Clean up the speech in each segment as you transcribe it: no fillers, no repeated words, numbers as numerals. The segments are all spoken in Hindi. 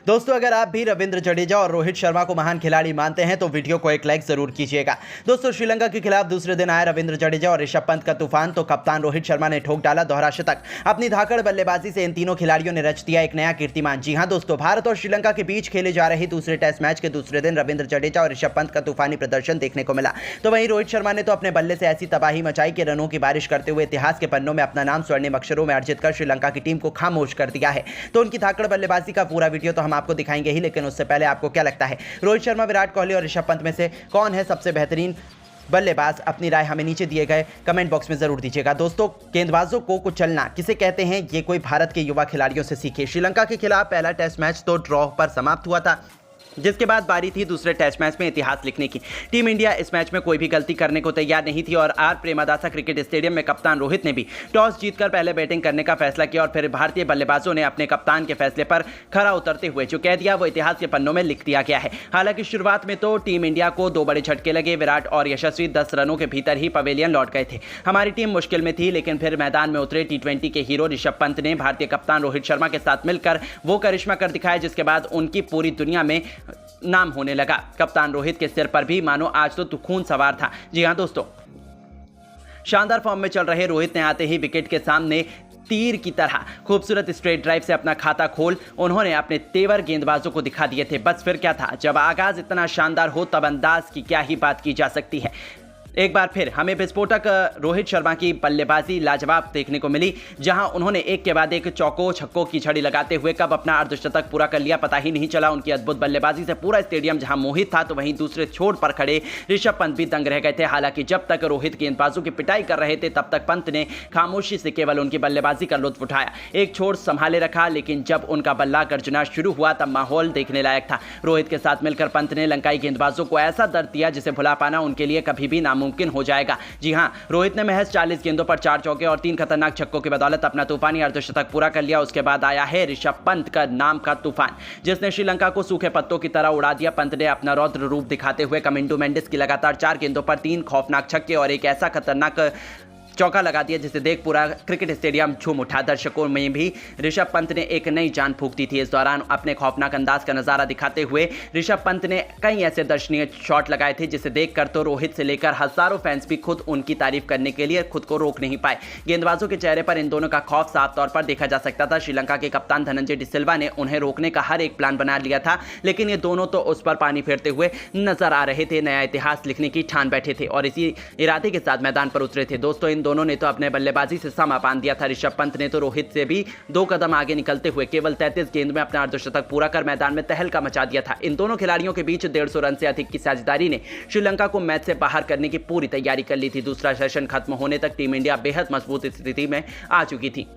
दोस्तों अगर आप भी रविंद्र जडेजा और रोहित शर्मा को महान खिलाड़ी मानते हैं तो वीडियो को एक लाइक जरूर कीजिएगा। दोस्तों श्रीलंका के खिलाफ दूसरे दिन आया रविंद्र जडेजा और ऋषभ पंत का तूफान, तो कप्तान रोहित शर्मा ने ठोक डाला दोहरा शतक। अपनी धाकड़ बल्लेबाजी से इन तीनों खिलाड़ियों ने रच दिया एक नया कीर्तिमान। जी हां दोस्तों, भारत और श्रीलंका के बीच खेले जा रहे दूसरे टेस्ट मैच के दूसरे दिन रविंद्र जडेजा और ऋषभ पंत का तूफानी प्रदर्शन देखने को मिला। तो वहीं रोहित शर्मा ने तो अपने बल्ले से ऐसी तबाही मचाई कि रनों की बारिश करते हुए इतिहास के पन्नों में अपना नाम स्वर्णिम अक्षरों में अर्जित कर श्रीलंका की टीम को खामोश कर दिया है। तो उनकी धाकड़ बल्लेबाजी का पूरा वीडियो तो हम आपको दिखाएंगे ही, लेकिन उससे पहले आपको क्या लगता है रोहित शर्मा, विराट कोहली और ऋषभ पंत में से कौन है सबसे बेहतरीन बल्लेबाज? अपनी राय हमें नीचे दिए गए कमेंट बॉक्स में जरूर दीजिएगा। दोस्तों गेंदबाजों को कुचलना किसे कहते हैं, ये कोई भारत के युवा खिलाड़ियों से सीखे। श्रीलंका के खिलाफ पहला टेस्ट मैच तो ड्रॉ पर समाप्त हुआ था, जिसके बाद बारी थी दूसरे टेस्ट मैच में इतिहास लिखने की। टीम इंडिया इस मैच में कोई भी गलती करने को तैयार नहीं थी और आर प्रेमदासा क्रिकेट स्टेडियम में कप्तान रोहित ने भी टॉस जीतकर पहले बैटिंग करने का फैसला किया और फिर भारतीय बल्लेबाजों ने अपने कप्तान के फैसले पर खरा उतरते हुए जो कह दिया वो इतिहास के पन्नों में लिख दिया गया है। हालांकि शुरुआत में तो टीम इंडिया को 2 बड़े झटके लगे। विराट और यशस्वी 10 रनों के भीतर ही पवेलियन लौट गए थे। हमारी टीम मुश्किल में थी, लेकिन फिर मैदान में उतरे T20 के हीरो ऋषभ पंत ने भारतीय कप्तान रोहित शर्मा के साथ मिलकर वो करिश्मा कर दिखाया, जिसके बाद उनकी पूरी दुनिया में नाम होने लगा। कप्तान रोहित के सिर पर भी मानो आज तो खून सवार था। जी हां दोस्तों, शानदार फॉर्म में चल रहे रोहित ने आते ही विकेट के सामने तीर की तरह खूबसूरत स्ट्रेट ड्राइव से अपना खाता खोल उन्होंने अपने तेवर गेंदबाजों को दिखा दिए थे। बस फिर क्या था, जब आगाज इतना शानदार हो तब अंदाज की क्या ही बात की जा सकती है। एक बार फिर हमें विस्फोटक रोहित शर्मा की बल्लेबाजी लाजवाब देखने को मिली, जहां उन्होंने एक के बाद एक चौकों छक्कों की झड़ी लगाते हुए कब अपना अर्धशतक पूरा कर लिया पता ही नहीं चला। उनकी अद्भुत बल्लेबाजी से पूरा स्टेडियम जहां मोहित था, तो वहीं दूसरे छोर पर खड़े ऋषभ पंत भी दंग रह गए थे। हालांकि जब तक रोहित गेंदबाजों की पिटाई कर रहे थे तब तक पंत ने खामोशी से केवल उनकी बल्लेबाजी का लुत्फ उठाया, एक छोर संभाले रखा। लेकिन जब उनका बल्ला गर्जना शुरू हुआ तब माहौल देखने लायक था। रोहित के साथ मिलकर पंत ने लंकाई गेंदबाजों को ऐसा दर्द दिया जिसे भुला पाना उनके लिए कभी भी नामुमकिन हो जाएगा। जी हां, रोहित ने महज 40 गेंदों पर 4 चौके और 3 खतरनाक छक्कों की बदौलत अपना तूफानी अर्धशतक पूरा कर लिया। उसके बाद आया है ऋषभ पंत का नाम का तूफान, जिसने श्रीलंका को सूखे पत्तों की तरह उड़ा दिया। पंत ने अपना रौद्र रूप दिखाते हुए कमिंडो मेंडिस की लगातार 4 गेंदों पर 3 खौफनाक छक्के और एक ऐसा खतरनाक चौका लगा दिया जिसे देख पूरा क्रिकेट स्टेडियम झूम उठा। दर्शकों में भी ऋषभ पंत ने एक नई जान फूंक दी थी। इस दौरान अपने खौफनाक अंदाज का नजारा दिखाते हुए ऋषभ पंत ने कई ऐसे दर्शनीय शॉट लगाए थे जिसे देखकर तो रोहित से लेकर हजारों फैंस भी खुद उनकी तारीफ करने के लिए खुद को रोक नहीं पाए। गेंदबाजों के चेहरे पर इन दोनों का खौफ साफ तौर पर देखा जा सकता था। श्रीलंका के कप्तान धनंजय डिसिल्वा ने उन्हें रोकने का हर एक प्लान बना लिया था, लेकिन ये दोनों तो उस पर पानी फेरते हुए नजर आ रहे थे। नया इतिहास लिखने की ठान बैठे थे और इसी इरादे के साथ मैदान पर उतरे थे। दोस्तों इन दोनों ने तो अपने बल्लेबाजी से समा बांध दिया था। ऋषभ पंत ने तो रोहित से भी 2 कदम आगे निकलते हुए केवल 33 गेंद में अपना अर्धशतक पूरा कर मैदान में तहलका मचा दिया था। इन दोनों खिलाड़ियों के बीच 150 रन से अधिक की साझेदारी ने श्रीलंका को मैच से बाहर करने की पूरी तैयारी कर ली थी। दूसरा सेशन खत्म होने तक टीम इंडिया बेहद मजबूत स्थिति में आ चुकी थी।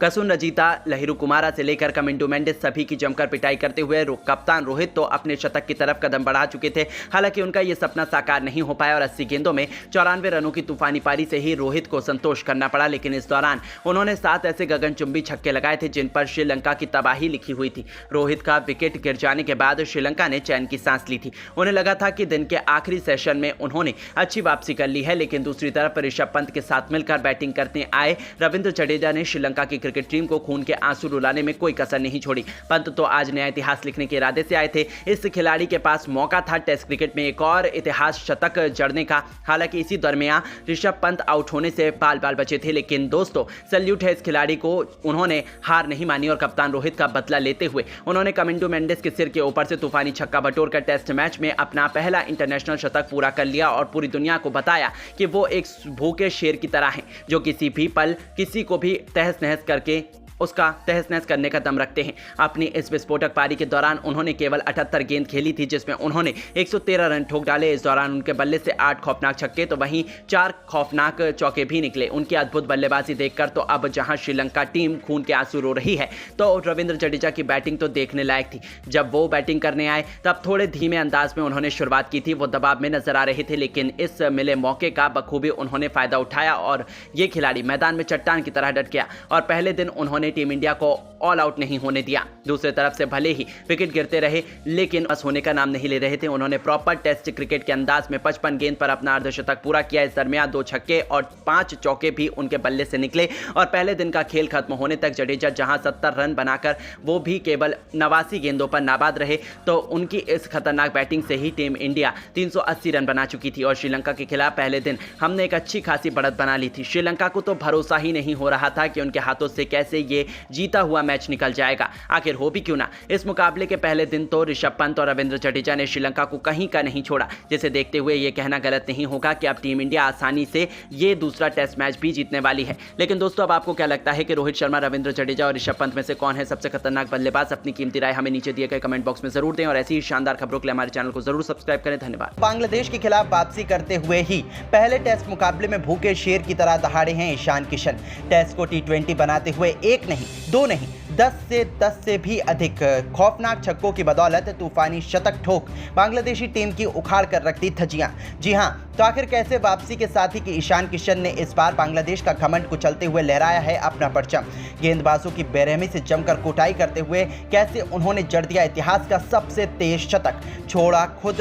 कसुन रजीता, लहिरू कुमारा से लेकर कमिंडो मेंडिस सभी की जमकर पिटाई करते हुए कप्तान रोहित तो अपने शतक की तरफ कदम बढ़ा चुके थे। हालांकि उनका यह सपना साकार नहीं हो पाया और 80 गेंदों में 94 रनों की तूफानी पारी से ही रोहित को संतोष करना पड़ा। लेकिन इस दौरान उन्होंने 7 ऐसे गगनचुंबी छक्के लगाए थे जिन पर श्रीलंका की तबाही लिखी हुई थी। रोहित का विकेट गिर जाने के बाद श्रीलंका ने चैन की सांस ली थी। उन्हें लगा था कि दिन के आखिरी सेशन में उन्होंने अच्छी वापसी कर ली है। लेकिन दूसरी तरफ ऋषभ पंत के साथ मिलकर बैटिंग करने आए रविंद्र जडेजा ने श्रीलंका की क्रिकेट टीम को खून के आंसू रुलाने में कोई कसर नहीं छोड़ी। पंत तो आज नया इतिहास लिखने के इरादे से आए थे। इस खिलाड़ी के पास मौका था टेस्ट क्रिकेट में एक और इतिहास शतक जड़ने का। हालांकि इसी दरमियान ऋषभ पंत आउट होने से बाल बाल बचे थे। लेकिन दोस्तों सैल्यूट है इस खिलाड़ी को, उन्होंने हार नहीं मानी और कप्तान रोहित का बदला लेते हुए उन्होंने कमिंडो मेंडिस के सिर के ऊपर से तूफानी छक्का बटोरकर टेस्ट मैच में अपना पहला इंटरनेशनल शतक पूरा कर लिया और पूरी दुनिया को बताया कि वो एक भूखे शेर की तरह हैं, जो किसी भी पल किसी को भी तहस नहस करके उसका तहस नहस करने का दम रखते हैं। अपनी इस विस्फोटक पारी के दौरान उन्होंने केवल 78 गेंद खेली थी, जिसमें उन्होंने 113 रन ठोक डाले। इस दौरान उनके बल्ले से 8 खौफनाक छक्के तो वहीं 4 खौफनाक चौके भी निकले। उनकी अद्भुत बल्लेबाजी देखकर तो अब जहां श्रीलंका टीम खून के आंसू रो रही है, तो रविंद्र जडेजा की बैटिंग तो देखने लायक थी। जब वो बैटिंग करने आए तब थोड़े धीमे अंदाज में उन्होंने शुरुआत की थी। वो दबाव में नजर आ रहे थे, लेकिन इस मिले मौके का बखूबी उन्होंने फायदा उठाया और ये खिलाड़ी मैदान में चट्टान की तरह डट गया और पहले दिन उन्होंने उन्होंने टीम इंडिया को ऑल आउट नहीं होने दिया। दूसरी तरफ से भले ही विकेट गिरते रहे लेकिन बस होने का नाम नहीं ले रहे थे। उन्होंने प्रॉपर टेस्ट क्रिकेट के अंदाज में 55 गेंद पर अपना अर्धशतक पूरा किया। इस दरमियान 2 छक्के और 5 चौके भी उनके बल्ले से निकले और पहले दिन का खेल खत्म होने तक जडेजा जहां 70 रन बनाकर वो भी केवल 89 गेंदों पर नाबाद रहे, तो उनकी इस खतरनाक बैटिंग से ही टीम इंडिया 380 रन बना चुकी थी। और श्रीलंका के खिलाफ पहले दिन हमने एक अच्छी खासी बढ़त बना ली थी। श्रीलंका को तो भरोसा ही नहीं हो रहा था कि उनके हाथों से कैसे ये जीता हुआ मैच निकल जाएगा। आखिर हो भी क्यों ना, इस मुकाबले के पहले दिन तो ऋषभ पंत और रविंद्र जडेजा ने श्रीलंका को कहीं का नहीं छोड़ा, जिसे देखते हुए ये कहना गलत नहीं होगा कि अब टीम इंडिया आसानी से ये दूसरा टेस्ट मैच भी जीतने वाली है। लेकिन दोस्तों, अब आपको क्या लगता है कि रोहित शर्मा, रविंद्र जडेजा और ऋषभ पंत में से कौन है सबसे खतरनाक बल्लेबाज? अपनी कीमती राय हमें नीचे दिए गए कमेंट बॉक्स में जरूर दें और ऐसी ही शानदार खबरों के लिए हमारे चैनल को जरूर सब्सक्राइब करें। धन्यवाद। बांग्लादेश के खिलाफ वापसी करते हुए ही पहले टेस्ट मुकाबले में भूखे शेर की तरह दहाड़े हैं ईशान किशन। टेस्ट को T20 बनाते हुए 1 नहीं 2 नहीं 10 से भी अधिक खौफनाक छक्कों की बदौलत तूफानी शतक ठोक बांग्लादेशी टीम की उखाड़ कर रख दी धज्जियां। जी हां, तो आखिर कैसे वापसी के साथ ही कि ईशान किशन ने इस बार बांग्लादेश का घमंड कुचलते हुए लहराया है अपना परचम। गेंदबाजों की बेरहमी से जमकर कुटाई करते हुए कैसे उन्होंने जड़ दिया इतिहास का सबसे तेज शतक, छोड़ा खुद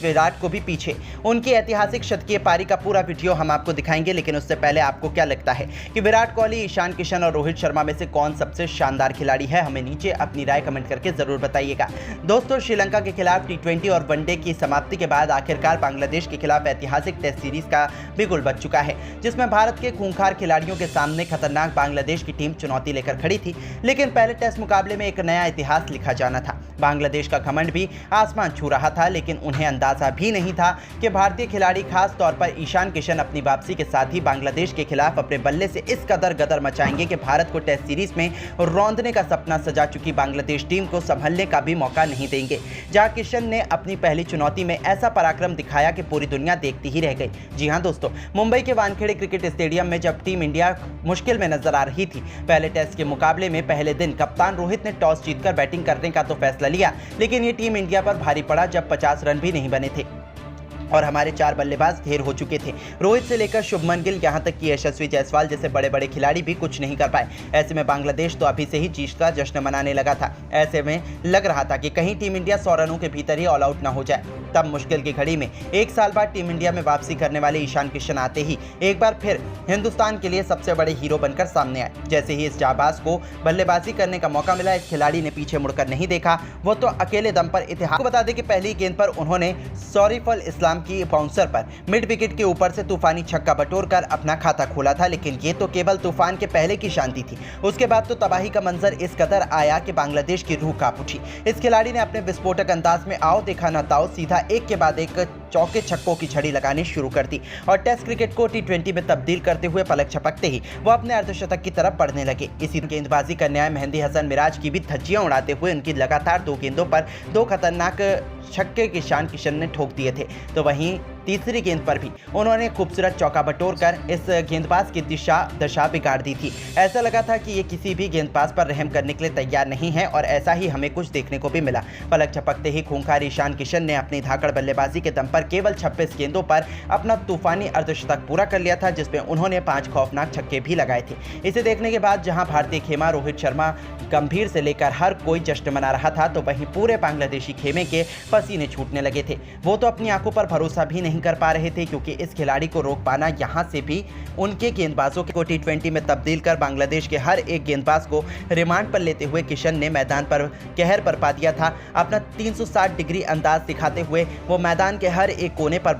विराट को भी पीछे। उनकी ऐतिहासिक शतकीय पारी का पूरा वीडियो हम आपको दिखाएंगे, लेकिन उससे पहले आपको क्या लगता है कि विराट कोहली, ईशान किशन और रोहित शर्मा में से कौन सबसे शानदार खिलाड़ी है? हमें नीचे अपनी राय कमेंट करके जरूर बताइएगा। दोस्तों, श्रीलंका के खिलाफ T20 और वनडे की समाप्ति के बाद आखिरकार बांग्लादेश के खिलाफ ऐतिहासिक टेस्ट सीरीज का बिगुल बज चुका है, जिसमें भारत के खूंखार खिलाड़ियों के सामने खतरनाक बांग्लादेश की टीम चुनौती लेकर खड़ी थी। लेकिन पहले टेस्ट मुकाबले में एक नया इतिहास लिखा जाना था। बांग्लादेश का घमंड भी आसमान छू रहा था, लेकिन उन्हें अंदाजा भी नहीं था कि भारतीय खिलाड़ी, खास तौर पर ईशान किशन, अपनी वापसी के साथ ही बांग्लादेश के खिलाफ अपने बल्ले से इस कदर गदर मचाएंगे कि भारत को टेस्ट सीरीज में रौंदने का सपना सजा चुकी बांग्लादेश टीम को संभलने का भी मौका नहीं देंगे। जहां किशन ने अपनी पहली चुनौती में ऐसा पराक्रम दिखाया कि पूरी दुनिया देखती ही रह गई। जी हां दोस्तों, मुंबई के वानखेड़े क्रिकेट स्टेडियम में जब टीम इंडिया मुश्किल में नजर आ रही थी, पहले टेस्ट के मुकाबले में पहले दिन कप्तान रोहित ने टॉस जीतकर बैटिंग करने का तो फैसला लिया, लेकिन ये टीम इंडिया पर भारी पड़ा जब 50 रन भी नहीं बने थे और हमारे 4 बल्लेबाज ढेर हो चुके थे। रोहित से लेकर शुभमन गिल, यहां तक कि यशस्वी जायसवाल जैसे बड़े बड़े खिलाड़ी भी कुछ नहीं कर पाए। ऐसे में बांग्लादेश तो अभी से ही जीत का जश्न मनाने लगा था। ऐसे में लग रहा था कि कहीं टीम इंडिया 100 रनों के भीतर ही ऑल आउट ना हो जाए। तब मुश्किल की घड़ी में 1 साल बाद टीम इंडिया में वापसी करने वाले ईशान किशन आते ही एक बार फिर हिंदुस्तान के लिए सबसे बड़े हीरो बनकर सामने आए। जैसे ही इस जाबाज को बल्लेबाजी करने का मौका मिला, इस खिलाड़ी ने पीछे मुड़कर नहीं देखा। वो तो अकेले दम पर इतिहास को बता दें कि पहली गेंद पर उन्होंने सौरीफुल इस्लाम की बाउंसर मिड विकेट के ऊपर से तूफानी छक्का बटोरकर अपना खाता खोला था। लेकिन ये तो केवल तूफान के पहले की शांति थी। उसके बाद तो तबाही का मंजर इस कदर आया कि बांग्लादेश की रूह कांप उठी। इस खिलाड़ी ने अपने विस्फोटक अंदाज में आओ देखा ना ताओ सीधा एक के बाद एक चौके छक्कों की छड़ी लगानी शुरू कर दी और टेस्ट क्रिकेट को T20 में तब्दील करते हुए पलक झपकते ही वो अपने अर्धशतक की तरफ बढ़ने लगे। इसी गेंदबाजी करने आए मेहंदी हसन मिराज की भी धज्जियां उड़ाते हुए उनकी लगातार 2 गेंदों पर 2 खतरनाक छक्के ईशान किशन ने ठोक दिए थे। तो वहीं तीसरी गेंद पर भी उन्होंने खूबसूरत चौका बटोरकर इस गेंदबाज की दशा बिगाड़ दी थी। ऐसा लगा था कि ये किसी भी गेंदबाज पर रहम करने के लिए तैयार नहीं है और ऐसा ही हमें कुछ देखने को भी मिला। पलक झपकते ही खूंखार ईशान किशन ने अपनी धाकड़ बल्लेबाजी के दम पर केवल 26 गेंदों पर अपना तूफानी अर्धशतक पूरा कर लिया था, जिसमें उन्होंने 5 खौफनाक छक्के भी लगाए थे। इसे देखने के बाद जहां भारतीय खेमा रोहित शर्मा गंभीर से लेकर हर कोई जश्न मना रहा था, तो वहीं पूरे बांग्लादेशी खेमे के पसीने छूटने लगे थे। वो तो अपनी आंखों पर भरोसा भी नहीं कर पा रहे थे, क्योंकि इस खिलाड़ी को रोक पाना यहां से भी उनके गेंदबाजों को T20 में तब्दील कर बांग्लादेश के हर एक गेंदबाज को रिमांड पर लेते हुए किशन ने मैदान पर कहर बरपा दिया था। अपना 360 डिग्री अंदाज दिखाते हुए वो मैदान के हर एक कोने पर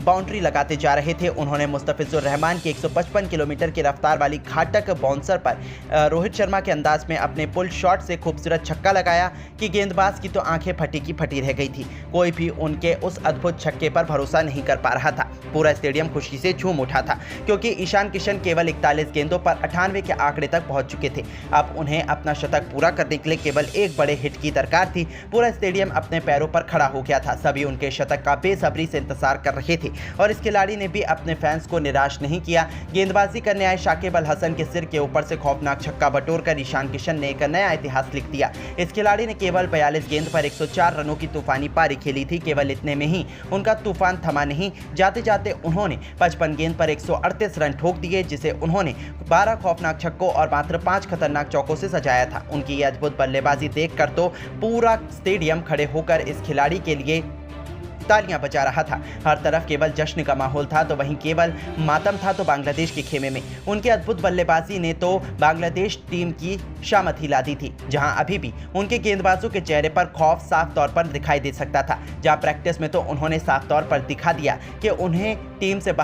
बाउंड्री लगाते जा रहे थे। उन्होंने मुस्तफिजुर रहमान की 155 किलोमीटर की रफ्तार वाली घातक बाउंसर पर रोहित शर्मा के अंदाज में अपने पुल शॉट से खूबसूरत छक्का लगाया कि गेंदबाज की तो आंखें फटी की फटी रह गई थी। कोई भी उनके उस अद्भुत छक्के पर भरोसा नहीं कर पा रहा था। पूरा स्टेडियम खुशी से झूम उठा था, क्योंकि ईशान किशन केवल 41 गेंदों पर 98 के आंकड़े तक पहुंच चुके थे। अब उन्हें अपना शतक पूरा करने के लिए केवल एक बड़े हिट की दरकार थी। पूरा स्टेडियम अपने पैरों पर खड़ा हो गया था। सभी उनके शतक का बेसब्री से इंतजार कर रहे थे और इस खिलाड़ी ने भी अपने फैंस को निराश नहीं किया। गेंदबाजी करने आए शाकिब अल हसन के सिर के ऊपर से खौफनाक छक्का बटोरकर ईशान किशन ने एक नया इतिहास लिख दिया। इस खिलाड़ी ने केवल 42 गेंद पर 104 रनों की तूफानी पारी खेली थी। केवल इतने में ही उनका तूफान थमा नहीं, जाते जाते उन्होंने 55 गेंद पर 138 रन ठोक दिए, जिसे उन्होंने 12 खौफनाक छक्कों और मात्र 5 खतरनाक चौकों से सजाया था। उनकी ये अद्भुत बल्लेबाजी देखकर तो पूरा स्टेडियम खड़े होकर इस खिलाड़ी के लिए तालियां बजा रहा था। हर तरफ केवल जश्न का माहौल था, तो वहीं केवल मातम था तो बांग्लादेश के खेमे में। उनकी अद्भुत बल्लेबाजी ने तो बांग्लादेश टीम की शामत हिला दी थी, जहां अभी भी उनके गेंदबाजों के चेहरे पर खौफ साफ तौर पर दिखाई दे सकता था। जहां प्रैक्टिस में तो उन्होंने साफ तौर पर दिखा दिया कि उन्हें टीम से बाहर